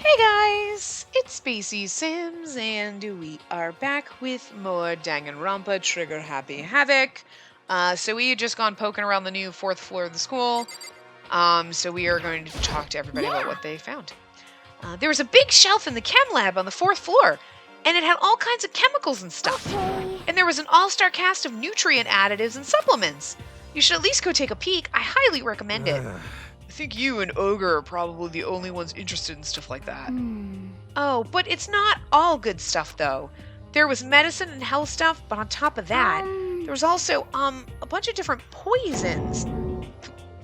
Hey guys, it's Spacey Sims, and we are back with more Danganronpa Trigger Happy Havoc. So we had just gone poking around the new fourth floor of the school. So we are going to talk to everybody about what they found. There was a big shelf in the chem lab on the fourth floor, and it had all kinds of chemicals and stuff. Okay. And there was an all-star cast of nutrient additives and supplements. You should at least go take a peek. I highly recommend it. I think you and Ogre are probably the only ones interested in stuff like that. Oh, but it's not all good stuff, though. There was medicine and health stuff, but on top of that, there was also, a bunch of different poisons.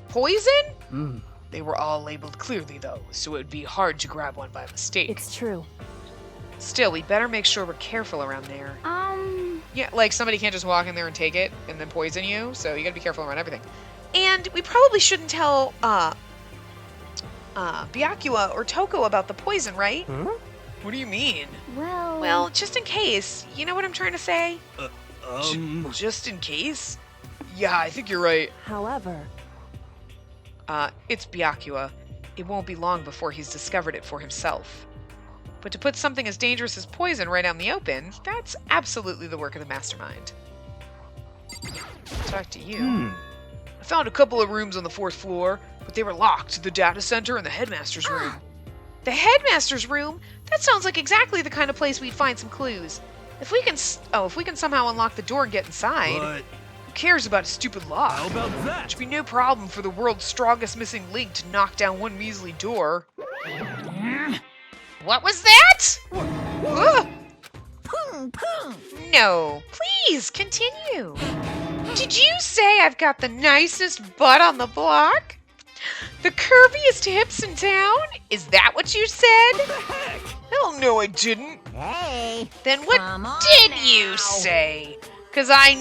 Poison? They were all labeled clearly, though, so it would be hard to grab one by mistake. It's true. Still, we better make sure we're careful around there. Yeah, like somebody can't just walk in there and take it and then poison you, so you gotta be careful around everything. And we probably shouldn't tell, Byakuya or Toko about the poison, right? Huh? What do you mean? Well, just in case. You know what I'm trying to say? Just in case? Yeah, I think you're right. however, It's Byakuya. It won't be long before he's discovered it for himself. But to put something as dangerous as poison right out in the open, that's absolutely the work of the mastermind. Talk to you. I found a couple of rooms on the fourth floor, but they were locked. The data center and the headmaster's room. The headmaster's room? That sounds like exactly the kind of place we'd find some clues. If we can somehow unlock the door and get inside. But Who cares about a stupid lock? how about It that? should be no problem for the world's strongest missing link to knock down one measly door. What was that? Ugh. No, please continue. Did you say I've got the nicest butt on the block? The curviest hips in town? Is that what you said? What the heck? Hell no, I didn't. Hey, Then what come on did now. you say? 'Cause I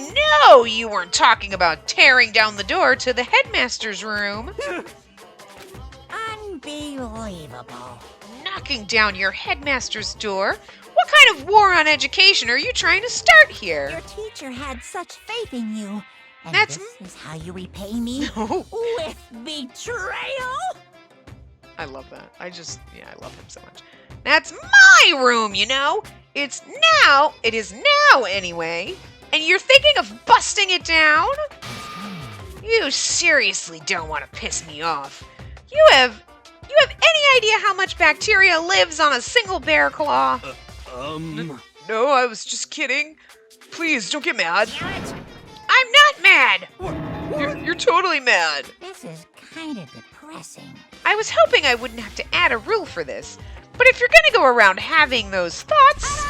know you weren't talking about tearing down the door to the headmaster's room. Unbelievable. Knocking down your headmaster's door? What kind of war on education are you trying to start Your here? teacher had such faith in you. And That's- this is how you repay me? No. With betrayal? I love that. I love him so much. That's my room, you know? It is now anyway. And you're thinking of busting it down? You seriously don't want to piss me off. You have any idea how much bacteria lives on a single bear claw? No, I was just kidding. Please, don't get mad. I'm not mad. You're totally mad. This is kind of depressing. I was hoping I wouldn't have to add a rule for this, but if you're gonna go around having those thoughts,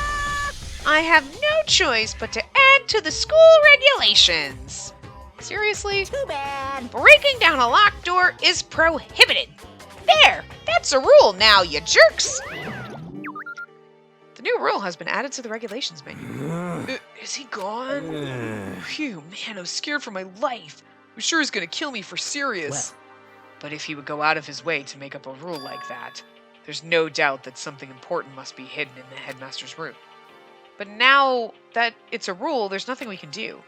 I have no choice but to add to the school regulations. Seriously? Too bad. Breaking down a locked door is prohibited. There! That's a rule now, you jerks! The new rule has been added to the regulations menu. Is he gone? Phew, man, I was scared for my life. I'm sure he's gonna kill me for serious. But if he would go out of his way to make up a rule like that, there's no doubt that something important must be hidden in the headmaster's room. But now that it's a rule, there's nothing we can do.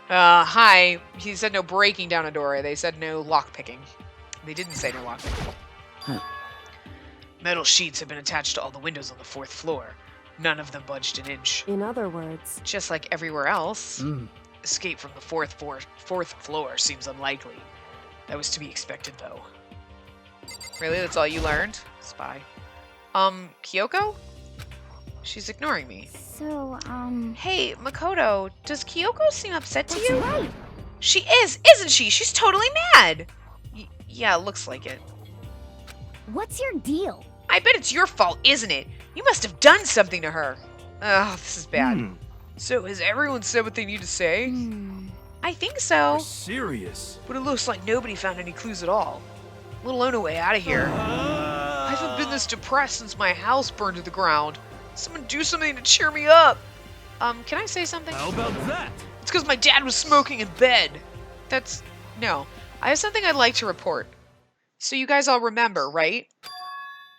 Hi. He said no breaking down a door. They said no lockpicking. They didn't say no lockpicking. Metal sheets have been attached to all the windows on the fourth floor. None of them budged an inch. in other words, Just like everywhere else, escape from the fourth floor seems unlikely. That was to be expected, though. Really? That's all you learned? Spy. Kyoko? She's ignoring me. so, Hey, Makoto, does Kyoko seem upset to that's you? right. She is, isn't she? She's totally mad. Yeah, looks like it. What's your deal? I bet it's your fault, isn't it? You must have done something to her. Oh, this is bad. So, has everyone said what they need to say? I think so. Serious? But it looks like nobody found any clues at all. Let alone a way out of here. I haven't been this depressed since my house burned to the ground. Someone do something to cheer me up. Can I say something? How about that? It's because my dad was smoking in bed. No. I have something I'd like to report. So you guys all remember, right?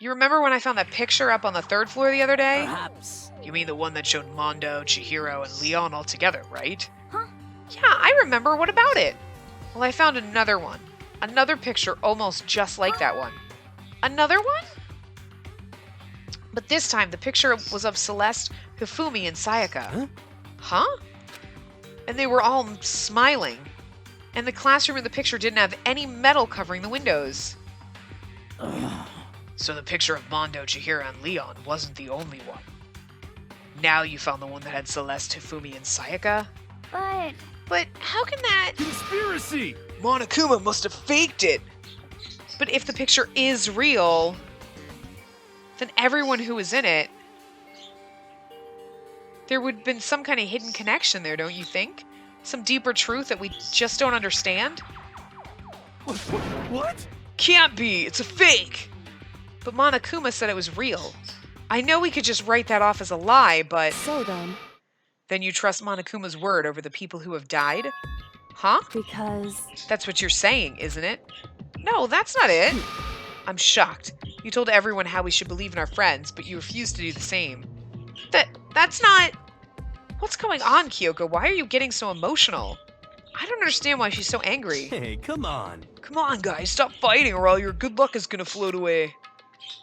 You remember when I found that picture up on the third floor the other day? Perhaps. You mean the one that showed Mondo, Chihiro, and Leon all together, right? Huh? Yeah, I remember. What about it? Well, I found another one. Another picture almost just like that one. Another one? But this time, the picture was of Celeste, Hifumi, and Sayaka. Huh? And they were all smiling. And the classroom in the picture didn't have any metal covering the windows. So the picture of Mondo, Chihiro, and Leon wasn't the only one. Now you found the one that had Celeste, Hifumi, and Sayaka? But how can that... Conspiracy! Monokuma must have faked it! But if the picture is real, then everyone who was in it... There would have been some kind of hidden connection there, don't you think? Some deeper truth that we just don't understand? What? Can't be! It's a fake! But Monokuma said it was real. I know we could just write that off as a lie, but... So then? Then you trust Monokuma's word over the people who have died? Huh? Because... That's what you're saying, isn't it? No, that's not it. I'm shocked. You told everyone how we should believe in our friends, but you refused to do the same. That's not... What's going on, Kyoko? Why are you getting so emotional? I don't understand why she's so angry. Hey, come on. Come on, guys, stop fighting or all your good luck is gonna float away.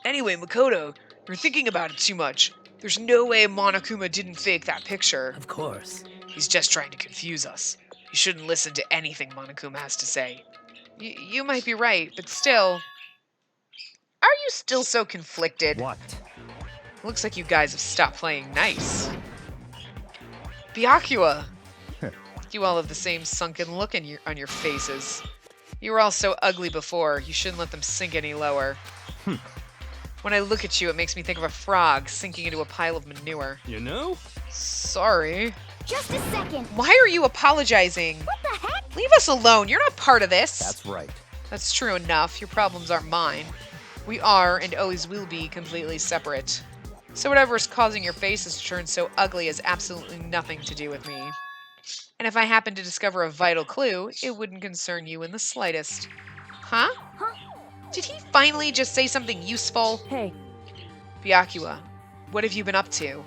Anyway, Makoto, you're thinking about it too much. There's no way Monokuma didn't fake that picture. Of course. He's just trying to confuse us. You shouldn't listen to anything Monokuma has to say. You might be right, but still... Are you still so conflicted? What? Looks like you guys have stopped playing nice. Byakuya! You all have the same sunken look on your faces. You were all so ugly before, you shouldn't let them sink any lower. When I look at you, it makes me think of a frog sinking into a pile of manure. You know? Sorry. Just a second. Why are you apologizing? What the heck? Leave us alone. You're not part of this. That's right. That's true enough. Your problems aren't mine. We are, and always will be, completely separate. So whatever is causing your faces to turn so ugly has absolutely nothing to do with me. And if I happen to discover a vital clue, it wouldn't concern you in the slightest. Huh? Did he finally just say something useful? Hey. Byakuya, what have you been up to?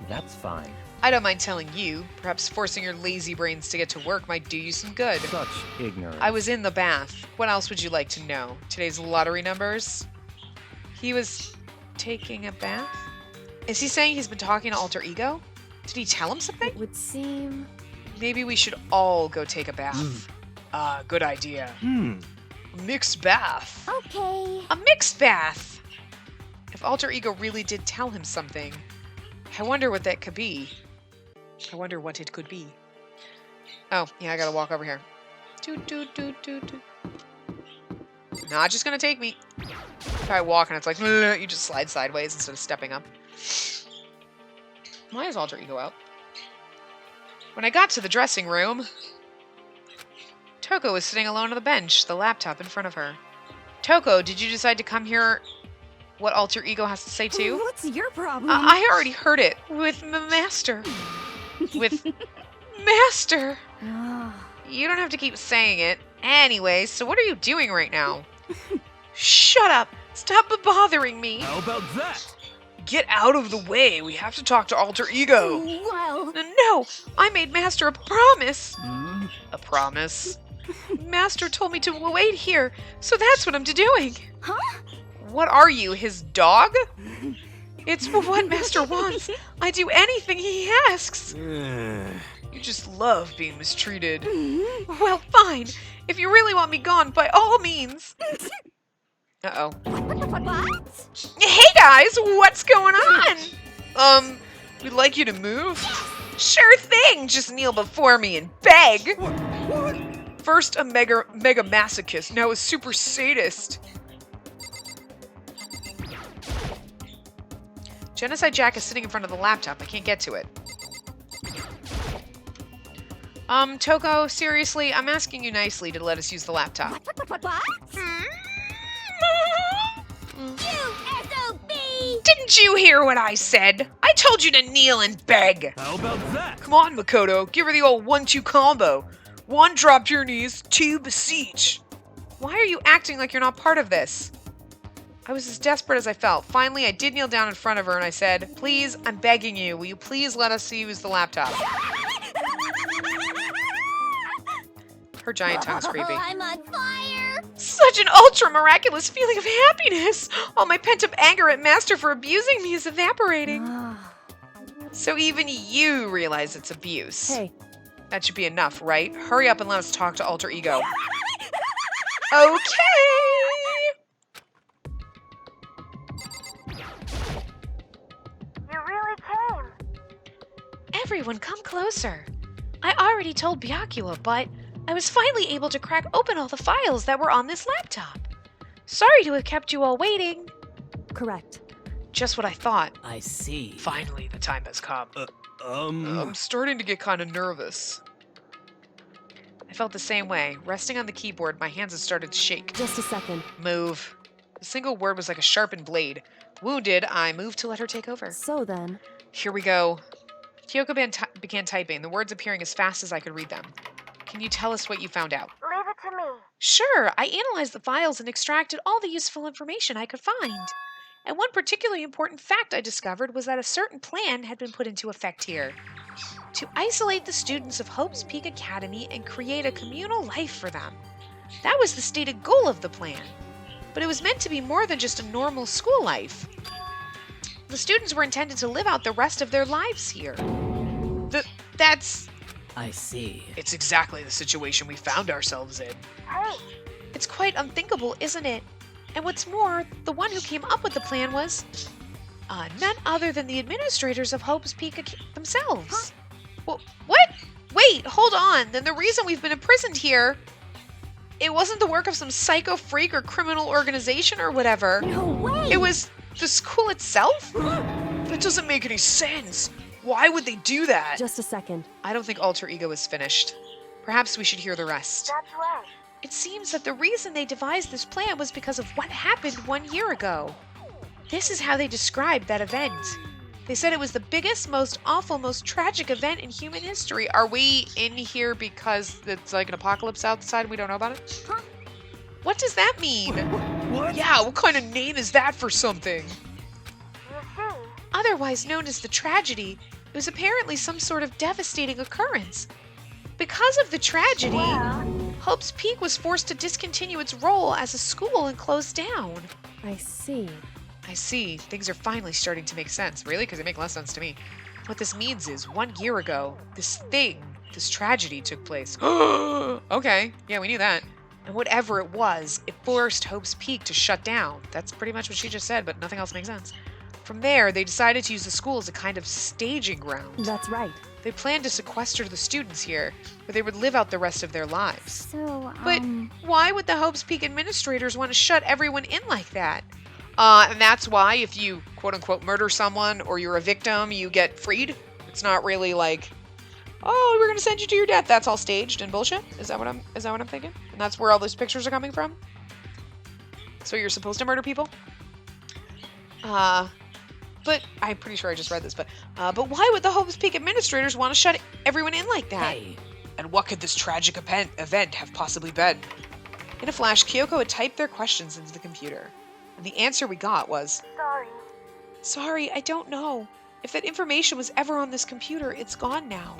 That's fine. I don't mind telling you. Perhaps forcing your lazy brains to get to work might do you some good. Such ignorance. I was in the bath. What else would you like to know? Today's lottery numbers? He was taking a bath? Is he saying he's been talking to Alter Ego? Did he tell him something? It would seem... Maybe we should all go take a bath. Good idea. A mixed bath. Okay. A mixed bath! If Alter Ego really did tell him something, I wonder what that could be. I wonder what it could be. Oh, yeah, I gotta walk over here. Not just gonna take me. If I walk and it's like, you just slide sideways instead of stepping up. Why is Alter Ego out? When I got to the dressing room, Toko was sitting alone on the bench, the laptop in front of her. Toko, did you decide to come hear what Alter Ego has to say too? What's your problem? I already heard it with Master. With Master. You don't have to keep saying it. Anyway, so what are you doing right now? Shut up. Stop bothering me. How about that? Get out of the way. We have to talk to Alter Ego. Well... No, I made Master a promise. Hmm? A promise? Master told me to wait here, so that's what I'm doing. Huh? What are you, his dog? It's what Master wants. I do anything he asks. You just love being mistreated. Well, fine. If you really want me gone, by all means. Uh-oh. What? Hey, guys! What's going on? We'd like you to move. Sure thing! Just kneel before me and beg. What? First a mega masochist, now a super sadist. Genocide Jack is sitting in front of the laptop. I can't get to it. Toko, seriously, I'm asking you nicely to let us use the laptop. What? SOB! Didn't you hear what I said? I told you to kneel and beg. How about that? Come on, Makoto. Give her the old 1-2 combo. 1, drop to your knees. 2, beseech. Why are you acting like you're not part of this? I was as desperate as I felt. Finally, I did kneel down in front of her and I said, please, I'm begging you. Will you please let us use the laptop? Her giant tongue's creepy. I'm on fire! Such an ultra-miraculous feeling of happiness! All my pent-up anger at Master for abusing me is evaporating. So even you realize it's abuse. Hey, That should be enough, right? Hurry up and let us talk to Alter Ego. Okay! you really came. Everyone, come closer. I already told Byakua, but I was finally able to crack open all the files that were on this laptop. Sorry to have kept you all waiting. Correct. Just what I thought. I see. Finally, the time has come. I'm starting to get kind of nervous. I felt the same way. Resting on the keyboard, my hands had started to shake. Just a second. Move. The single word was like a sharpened blade. Wounded, I moved to let her take over. So then, Here we go. Kyoko began typing, the words appearing as fast as I could read them. Can you tell us what you found out? leave it to me. Sure, I analyzed the files and extracted all the useful information I could find. And one particularly important fact I discovered was that a certain plan had been put into effect here. To isolate the students of Hope's Peak Academy and create a communal life for them. That was the stated goal of the plan. But it was meant to be more than just a normal school life. The students were intended to live out the rest of their lives here. That's... I see. It's exactly the situation we found ourselves in. Hey, It's quite unthinkable, isn't it? And what's more, the one who came up with the plan was none other than the administrators of Hope's Peak themselves. What? Wait, hold on. Then the reason we've been imprisoned here, it wasn't the work of some psycho freak or criminal organization or whatever. no way. It was the school itself? That doesn't make any sense. Why would they do that? Just a second. I don't think Alter Ego is finished. Perhaps we should hear the rest. That's right. It seems that the reason they devised this plan was because of what happened 1 year ago. This is how they described that event. They said it was the biggest, most awful, most tragic event in human history. Are we in here because it's like an apocalypse outside and we don't know about it? Huh? What does that mean? What? Yeah, what kind of name is that for something? You see, Otherwise known as the tragedy, it was apparently some sort of devastating occurrence. Because of the tragedy, Hope's Peak was forced to discontinue its role as a school and close down. I see. I see. Things are finally starting to make sense. Really? Because they make less sense to me. What this means is, 1 year ago, this tragedy took place. Okay. Yeah, we knew that. And whatever it was, it forced Hope's Peak to shut down. That's pretty much what she just said, but nothing else makes sense. From there, they decided to use the school as a kind of staging ground. That's right. They planned to sequester the students here, where they would live out the rest of their lives. So, But why would the Hope's Peak administrators want to shut everyone in like that? And that's why if you, quote-unquote, murder someone or you're a victim, you get freed? It's not really like, oh, we're going to send you to your death. That's all staged and bullshit? Is that what I'm thinking? And that's where all those pictures are coming from? So you're supposed to murder people? But I'm pretty sure I just read this, but why would the Hope's Peak administrators want to shut everyone in like that? Hey. And what could this tragic event have possibly been? In a flash, Kyoko had typed their questions into the computer. And the answer we got was, Sorry, I don't know. If that information was ever on this computer, it's gone now.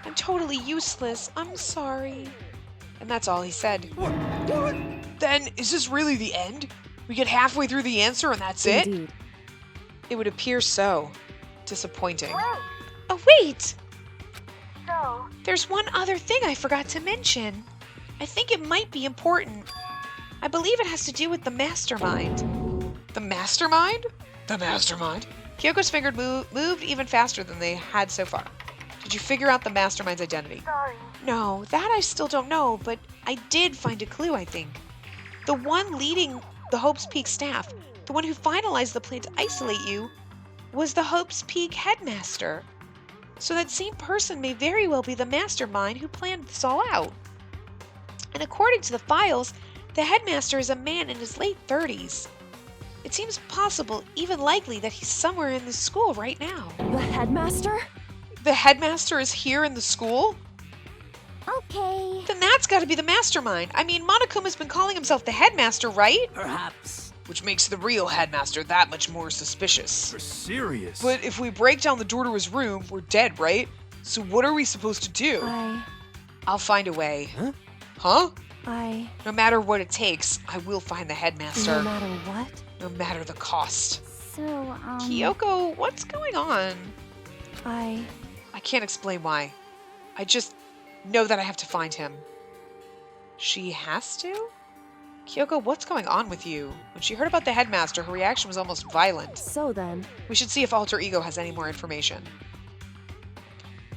I'm totally useless. I'm sorry. And that's all he said. What? Then, is this really the end? We get halfway through the answer and that's it? indeed. It would appear so. Disappointing. Wait. Oh, wait! So, There's one other thing I forgot to mention. I think it might be important. I believe it has to do with the mastermind. The mastermind? The mastermind? Kyoko's finger moved even faster than they had so far. Did you figure out the mastermind's identity? sorry. No, that I still don't know, but I did find a clue, I think. The one leading the Hope's Peak staff, the one who finalized the plan to isolate you, was the Hope's Peak headmaster. So that same person may very well be the mastermind who planned this all out. And according to the files, the headmaster is a man in his late 30s. It seems possible, even likely, that he's somewhere in the school right now. The headmaster? The headmaster is here in the school? Okay. Then that's gotta be the mastermind. I mean, Monokuma's been calling himself the headmaster, right? Perhaps. Which makes the real headmaster that much more suspicious. For serious. But if we break down the door to his room, we're dead, right? So what are we supposed to do? I I'll find a way. Huh? Huh? No matter what it takes, I will find the headmaster. No matter what? No matter the cost. So, Kyoko, what's going on? I can't explain why. I just know that I have to find him. She has to? Kyoko, what's going on with you? When she heard about the headmaster, her reaction was almost violent. So then. We should see if Alter Ego has any more information.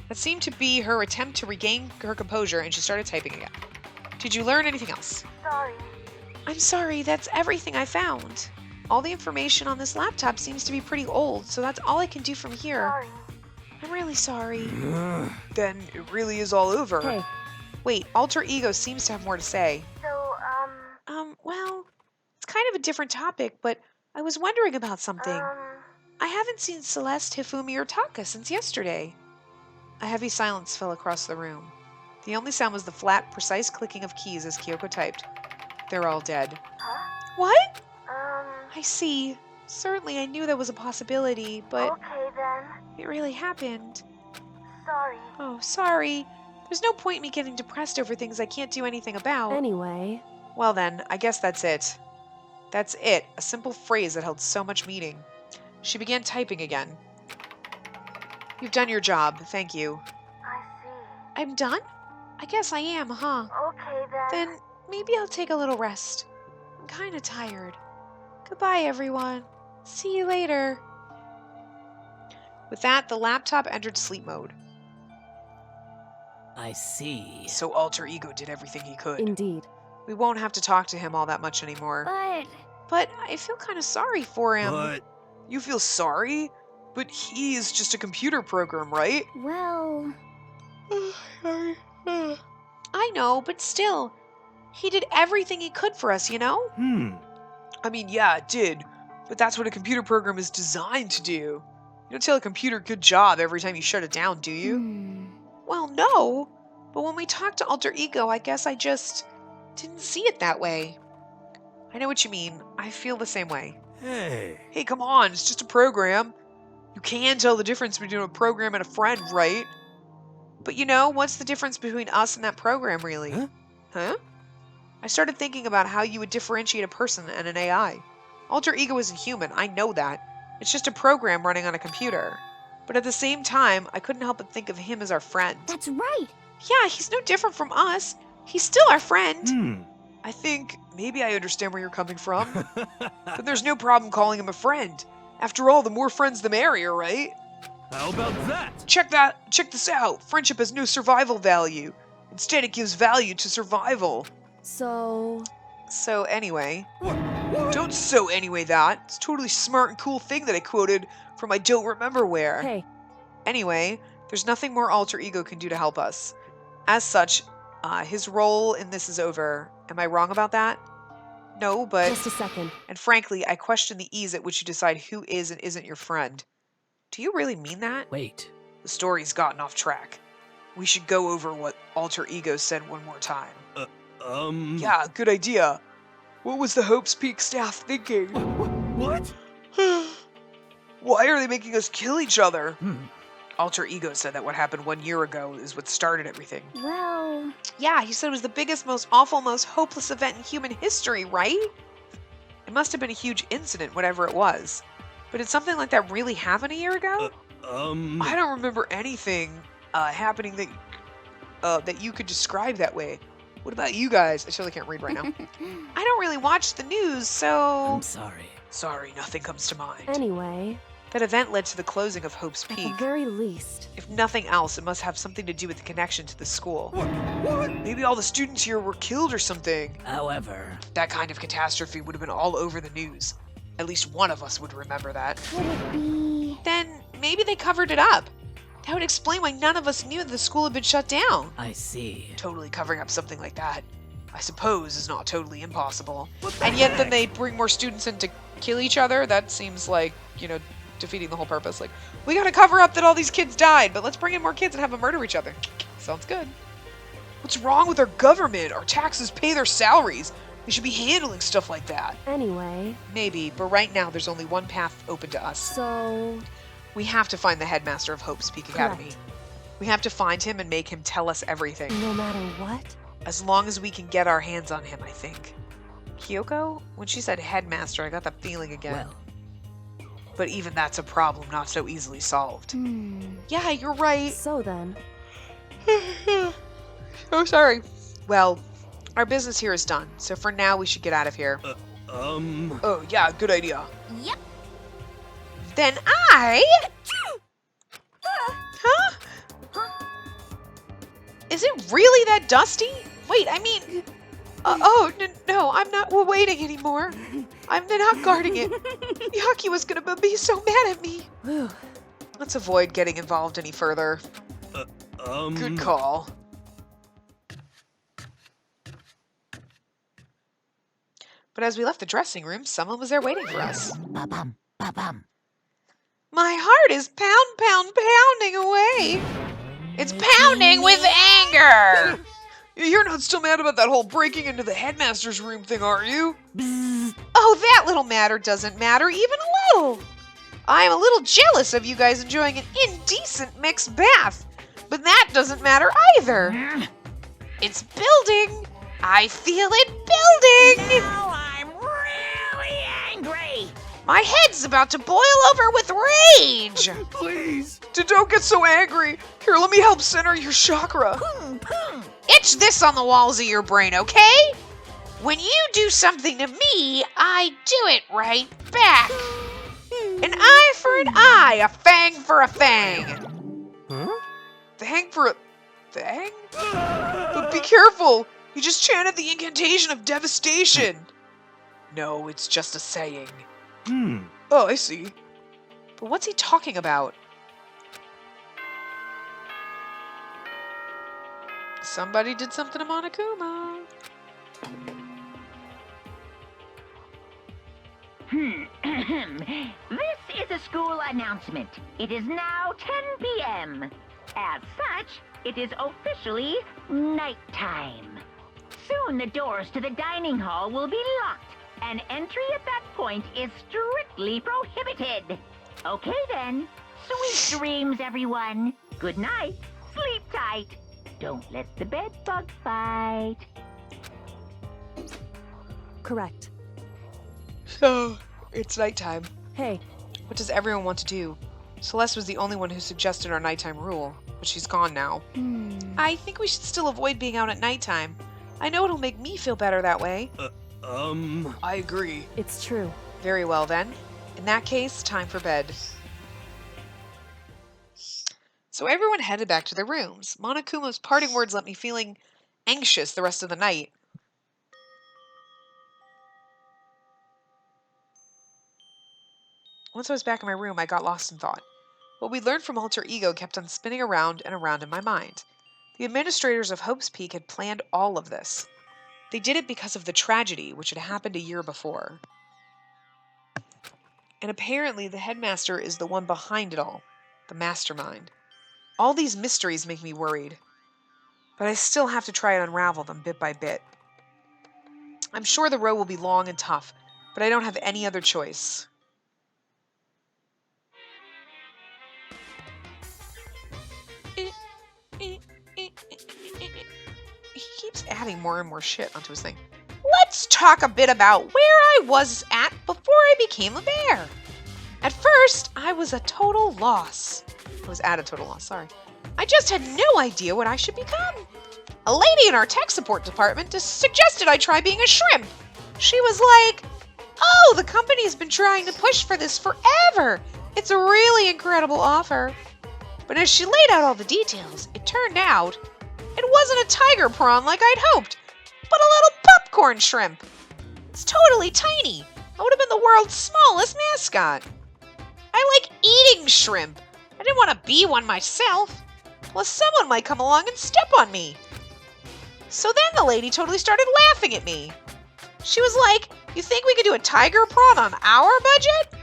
That seemed to be her attempt to regain her composure, and she started typing again. Did you learn anything else? Sorry. I'm sorry, that's everything I found. All the information on this laptop seems to be pretty old, so that's all I can do from here. Sorry. I'm really sorry. Then it really is all over. Hey. Wait, Alter Ego seems to have more to say. So, Well, it's kind of a different topic, but I was wondering about something. I haven't seen Celeste, Hifumi, or Taka since yesterday. A heavy silence fell across the room. The only sound was the flat, precise clicking of keys as Kyoko typed. They're all dead. Huh? What? I see. Certainly I knew that was a possibility, but Okay then. it really happened. Sorry. Oh, sorry. There's no point in me getting depressed over things I can't do anything about. Anyway. Well then, I guess that's it. That's it, a simple phrase that held so much meaning. She began typing again. You've done your job, thank you. I see. I'm done? I guess I am, huh? Okay then. Then maybe I'll take a little rest. I'm kinda tired. Goodbye, everyone. See you later. With that, the laptop entered sleep mode. I see. So Alter Ego did everything he could. Indeed. We won't have to talk to him all that much anymore. But I feel kind of sorry for him. But You feel sorry? But he's just a computer program, right? Well, I know, but still. He did everything he could for us, you know? I mean, yeah, it did. But that's what a computer program is designed to do. You don't tell a computer good job every time you shut it down, do you? Well, no. But when we talked to Alter Ego, I guess I just didn't see it that way. I know what you mean. I feel the same way. hey, Hey, come on. It's just a program. You can tell the difference between a program and a friend, right? But you know, what's the difference between us and that program, really? Huh? I started thinking about how you would differentiate a person and an AI. Alter Ego isn't human, I know that. It's just a program running on a computer. But at the same time, I couldn't help but think of him as our friend. that's right. Yeah, he's no different from us. He's still our friend. I think maybe I understand where you're coming from. But there's no problem calling him a friend. After all, the more friends the merrier, right? How about that? Check this out. Friendship has no survival value. Instead, it gives value to survival. So, So anyway, What? don't so anyway that. It's a totally smart and cool thing that I quoted from I don't remember where. hey, Anyway, there's nothing more Alter Ego can do to help us. As such, his role in this is over. Am I wrong about that? No, but... just a second. And frankly, I question the ease at which you decide who is and isn't your friend. Do you really mean that? Wait. The story's gotten off track. We should go over what Alter Ego said one more time. Yeah, good idea. What was the Hope's Peak staff thinking? What? Why are they making us kill each other? Alter Ego said that what happened 1 year ago is what started everything. Well, Yeah, he said it was the biggest, most awful, most hopeless event in human history, right? It must have been a huge incident, whatever it was. But did something like that really happen a year ago? I don't remember anything happening that you could describe that way. What about you guys? I totally can't read right now. I don't really watch the news, so... I'm sorry. Sorry, nothing comes to mind. anyway, That event led to the closing of Hope's at the Peak. very least. If nothing else, it must have something to do with the connection to the school. What? Maybe all the students here were killed or something. However, That kind of catastrophe would have been all over the news. At least one of us would remember that. Could it be? Then maybe they covered it up. That would explain why none of us knew the school had been shut down. I see. Totally covering up something like that, I suppose, is not totally impossible. What the And yet then heck? they bring more students in to kill each other? That seems like, defeating the whole purpose. Like, we gotta cover up that all these kids died, but let's bring in more kids and have them murder each other. Sounds good. What's wrong with our government? Our taxes pay their salaries. They should be handling stuff like that. Anyway, Maybe, but right now there's only one path open to us. so, We have to find the headmaster of Hope's Peak Academy. Correct. We have to find him and make him tell us everything. no matter what? As long as we can get our hands on him, I think. Kyoko? When she said headmaster, I got that feeling again. Well, But even that's a problem not so easily solved. Yeah, you're right. So then, Oh, sorry. Well, our business here is done, so for now we should get out of here. Oh, yeah, good idea. Yep. Then I... Huh? Is it really that dusty? Wait, I mean... no, I'm not waiting anymore. I'm not guarding it. Yaki was gonna be so mad at me. whew, Let's avoid getting involved any further. Good call. But as we left the dressing room, someone was there waiting for us. Ba-bum, ba-bum. My heart is pounding away. It's pounding with anger. You're not still mad about that whole breaking into the headmaster's room thing, are you? Oh, that little matter doesn't matter even a little. I'm a little jealous of you guys enjoying an indecent mixed bath, but that doesn't matter either. It's building. I feel it building. Now I'm really angry. My head's about to boil over with rage. please. Don't get so angry. Here, let me help center your chakra. Boom, boom. Itch this on the walls of your brain, okay? When you do something to me, I do it right back. An eye for an eye, a fang for a fang. Huh? Fang for a fang? But be careful. You just chanted the incantation of devastation. No, it's just a saying. Oh, I see. But what's he talking about? Somebody did something to Monokuma. This is a school announcement. It is now 10 p.m. As such, it is officially nighttime. Soon the doors to the dining hall will be locked, and entry at that point is strictly prohibited. Okay then. Sweet dreams, everyone. Good night. Sleep tight. Don't let the bed bug fight. correct. So, it's nighttime. Hey, What does everyone want to do? Celeste was the only one who suggested our nighttime rule, but she's gone now. I think we should still avoid being out at nighttime. I know it'll make me feel better that way. I agree. it's true. Very well then. In that case, time for bed. So everyone headed back to their rooms. Monokuma's parting words left me feeling anxious the rest of the night. Once I was back in my room, I got lost in thought. What we learned from Alter Ego kept on spinning around and around in my mind. The administrators of Hope's Peak had planned all of this. They did it because of the tragedy which had happened a year before. And apparently the headmaster is the one behind it all, the mastermind. All these mysteries make me worried, but I still have to try and unravel them bit by bit. I'm sure the road will be long and tough, but I don't have any other choice. He keeps adding more and more shit onto his thing. Let's talk a bit about where I was at before I became a bear. At first, I was at a total loss. Sorry. I just had no idea what I should become. A lady in our tech support department just suggested I try being a shrimp. She was like, "Oh, the company's been trying to push for this forever. It's a really incredible offer." But as she laid out all the details, it turned out it wasn't a tiger prawn like I'd hoped, but a little popcorn shrimp. It's totally tiny. I would have been the world's smallest mascot. I like eating shrimp. I didn't want to be one myself. Plus, someone might come along and step on me. So then the lady totally started laughing at me. She was like, "You think we could do a tiger prawn on our budget?"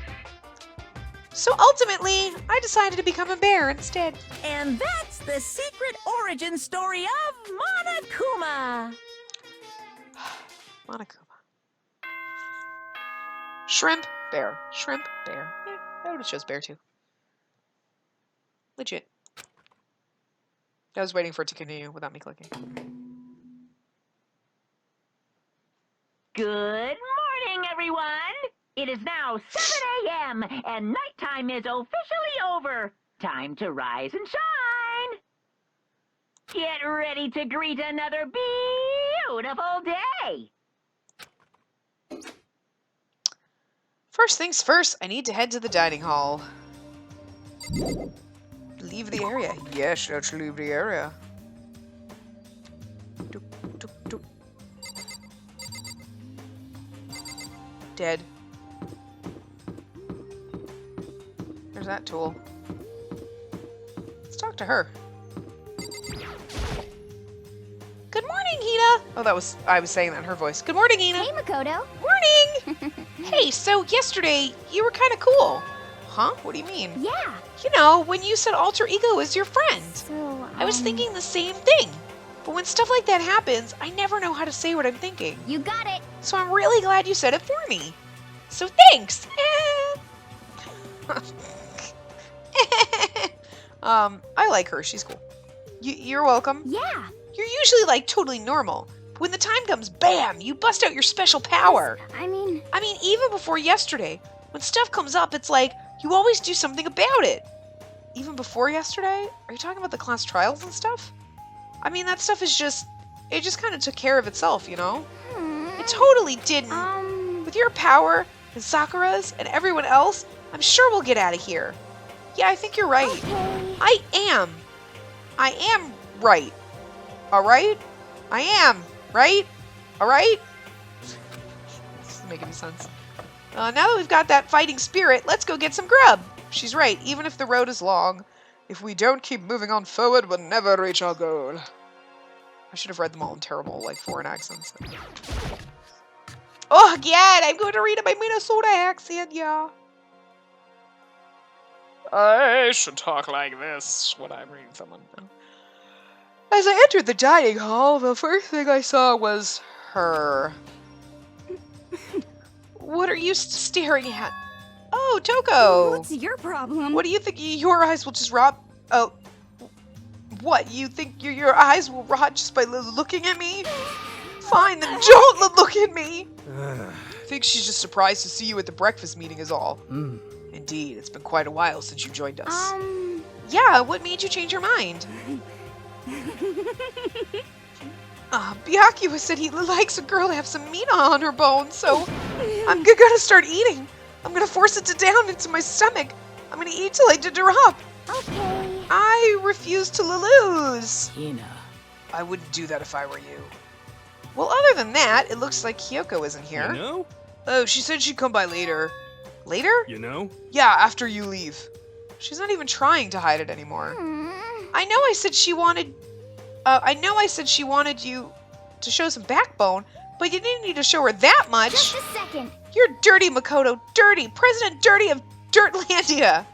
So ultimately, I decided to become a bear instead. And that's the secret origin story of Monokuma. Monokuma. Shrimp, bear. Shrimp, bear. Yeah, I would have chose bear too. Legit. I was waiting for it to continue without me clicking. Good morning, everyone! It is now 7 a.m. and nighttime is officially over. Time to rise and shine! Get ready to greet another beautiful day! First things first, I need to head to the dining hall. Leave the area. Yes, let's leave the area. Doop, doop, doop. Dead. There's that tool. Let's talk to her. Good morning, Hina! Oh, I was saying that in her voice. Good morning, Hina! Hey, Makoto. Morning! Hey, so yesterday, you were kind of cool. Huh? What do you mean? Yeah. You know, when you said alter ego is your friend. So, I was thinking the same thing. But when stuff like that happens, I never know how to say what I'm thinking. You got it. So I'm really glad you said it for me. So thanks! I like her. She's cool. You're welcome. Yeah. You're usually, like, totally normal. But when the time comes, bam! You bust out your special power. I mean, Even before yesterday, when stuff comes up, it's like, you always do something about it. Even before yesterday? Are you talking about the class trials and stuff? That stuff is just... It just kind of took care of itself, you know? It totally didn't. With your power, and Sakura's, and everyone else, I'm sure we'll get out of here. Yeah, I think you're right. okay. I am right. Alright? I am, right? Alright? This doesn't make any sense. Now that we've got that fighting spirit, let's go get some grub. She's right, even if the road is long. If we don't keep moving on forward, we'll never reach our goal. I should have read them all in terrible, like, foreign accents. Oh, yeah, I'm going to read it my Minnesota accent, yeah. I should talk like this when I'm reading someone. As I entered the dining hall, the first thing I saw was her. What are you staring at? Oh, Toko! What's your problem? What do you think? Your eyes will just rot? Oh, what? You think your eyes will rot just by looking at me? Fine, then don't look at me! I think she's just surprised to see you at the breakfast meeting is all. Indeed, it's been quite a while since you joined us. Yeah, what made you change your mind? Byakuya said he likes a girl to have some meat on her bones, so I'm gonna start eating. I'm gonna force it down into my stomach. I'm gonna eat till I drop. Okay. I refuse to lose. Hina. I wouldn't do that if I were you. Well, other than that, it looks like Kyoko isn't here. You know? Oh, she said she'd come by later. Later? You know? Yeah, after you leave. She's not even trying to hide it anymore. I know I said she wanted you to show some backbone, but you didn't need to show her that much. Just a second. You're dirty, Makoto. Dirty. President Dirty of Dirtlandia.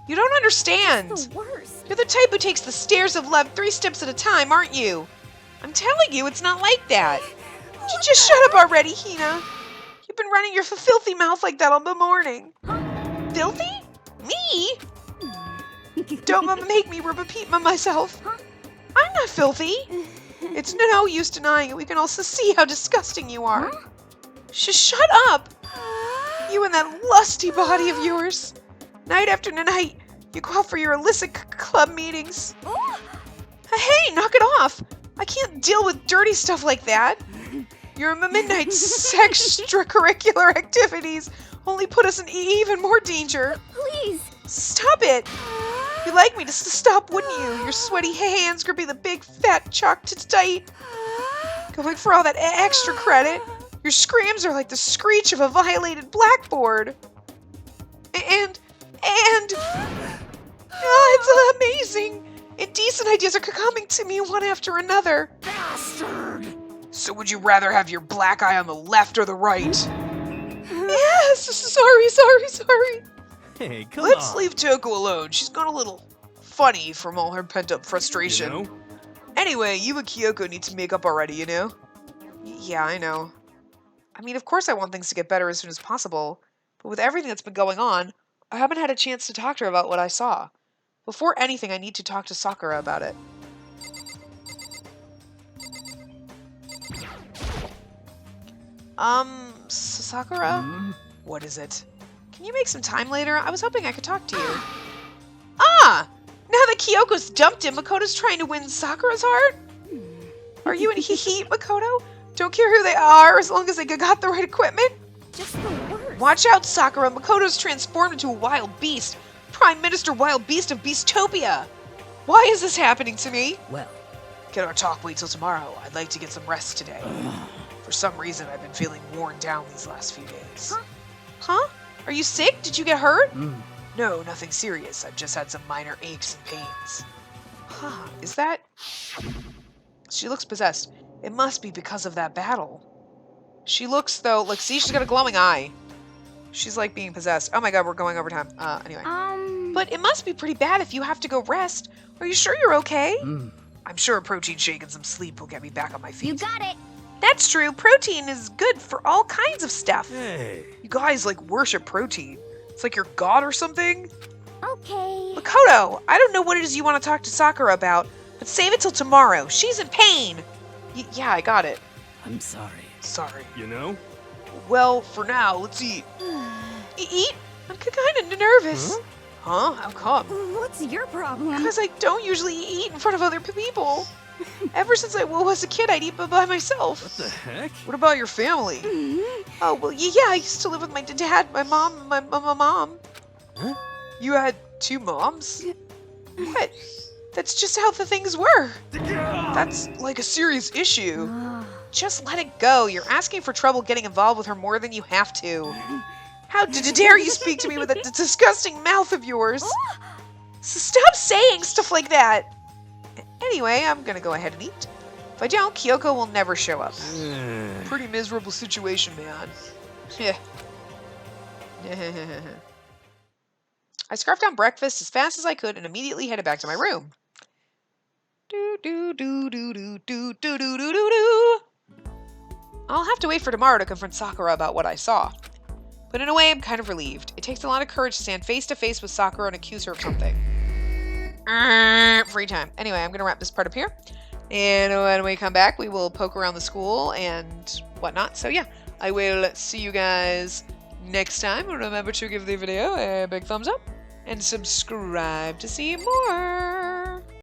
You don't understand. The worst. You're the type who takes the stairs of love 3 steps at a time, aren't you? I'm telling you, it's not like that. Just shut up already, Hina. You've been running your filthy mouth like that all the morning. Filthy? Me? Don't make me repeat myself. I'm not filthy. It's no use denying it. We can also see how disgusting you are. Shut up. You and that lusty body of yours. Night after night, you go out for your illicit club meetings. Hey, knock it off. I can't deal with dirty stuff like that. Your midnight extracurricular activities only put us in even more danger. Please. Stop it. You'd like me to stop, wouldn't you? Your sweaty hands gripping the big fat chalk tight. Going for all that extra credit. Your screams are like the screech of a violated blackboard. And it's amazing. Indecent ideas are coming to me one after another. Bastard! So would you rather have your black eye on the left or the right? Yes, sorry. Hey, come Let's on. leave Toko alone. She's gone a little funny from all her pent-up frustration. You know? Anyway, you and Kyoko need to make up already, you know? Yeah, I know. Of course I want things to get better as soon as possible. But with everything that's been going on, I haven't had a chance to talk to her about what I saw. Before anything, I need to talk to Sakura about it. Sakura? What is it? Can you make some time later? I was hoping I could talk to you. Ah! Now that Kyoko's dumped him, Makoto's trying to win Sakura's heart? Are you in heat, Makoto? Don't care who they are as long as they got the right equipment? Just the worst. Watch out, Sakura. Makoto's transformed into a wild beast. Prime Minister Wild Beast of Beastopia. Why is this happening to me? Well, Can our talk wait till tomorrow? I'd like to get some rest today. For some reason, I've been feeling worn down these last few days. Huh? Are you sick? Did you get hurt? No, nothing serious. I've just had some minor aches and pains. Huh, is that... She looks possessed. It must be because of that battle. She looks, though, like, see, she's got a glowing eye. She's, like, being possessed. Oh my god, we're going over time. Anyway. But it must be pretty bad if you have to go rest. Are you sure you're okay? I'm sure a protein shake and some sleep will get me back on my feet. You got it. That's true. Protein is good for all kinds of stuff. Hey. You guys, like, worship protein. It's like your god or something. Okay. Makoto, I don't know what it is you want to talk to Sakura about, but save it till tomorrow. She's in pain. Yeah, I got it. I'm sorry. Sorry. You know? Well, for now, let's eat. Eat? I'm kind of nervous. Huh? How come? What's your problem? Because I don't usually eat in front of other people. Ever since I was a kid, I'd eat by myself. What the heck? What about your family? Oh, well, yeah, I used to live with my dad, my mom, and my mom. Huh? You had two moms? What? That's just how the things were. That's like a serious issue. Just let it go. You're asking for trouble getting involved with her more than you have to. How dare you speak to me with that disgusting mouth of yours? So stop saying stuff like that. Anyway, I'm gonna go ahead and eat. If I don't, Kyoko will never show up. Pretty miserable situation, man. Yeah. I scarfed down breakfast as fast as I could and immediately headed back to my room. I'll have to wait for tomorrow to confront Sakura about what I saw. But in a way, I'm kind of relieved. It takes a lot of courage to stand face to face with Sakura and accuse her of something. Free time. Anyway, I'm going to wrap this part up here. And when we come back, we will poke around the school and whatnot. So yeah, I will see you guys next time. Remember to give the video a big thumbs up and subscribe to see more.